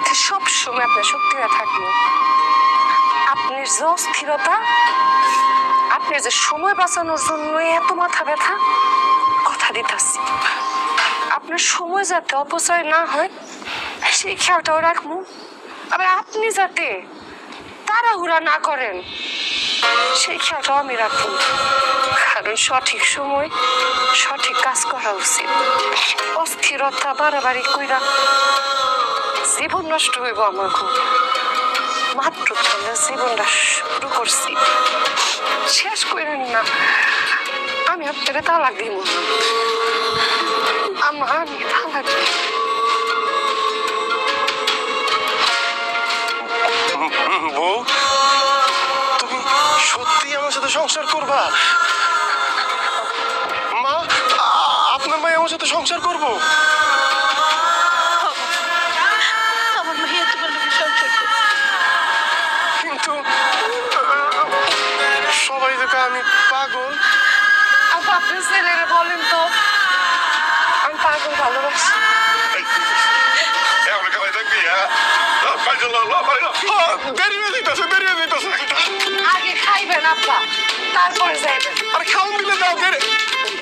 সাথে সব সময় আপনার শক্তিরা থাকবে। আপনার যে অস্থিরতা, আপনার যে সময় বাঁচানোর জন্য এত মাথা ব্যথা, কথা দিতেছি আপনার সময় যাতে অপচয় না হয় সেই খেয়ালটাও রাখবো। আবার আপনি যাতে তাড়াহুড়া না করেন সেই খেয়ালটাও আমি রাখবো, কারণ সঠিক সময় সঠিক কাজ করা উচিত। অস্থিরতা বাড়াবাড়ি কইরা জীবন নষ্ট হইব আমার খুব। মাত্র তো জীবনটা শুরু করছি, শেষ করেন না। আমি আপনারে তালাক দিব, আমি তালাক দিব। বউ, তুমি সত্যি আমার সাথে সংসার করবা? মা, আপনার ভাই আমার সাথে সংসার করবো? আমার মাইয়া তোমার লোকে সংসার করবে। কিন্তু সবাই দেখে আমি পাগল। আপনি ছেলেরা বলেন তো আমি পাগল ভালোবাসি। বেরিয়ে দিতেছে। আগে খাইবেন আব্বা, তারপরে যাইবেন। আর খাওন দিলে দাও।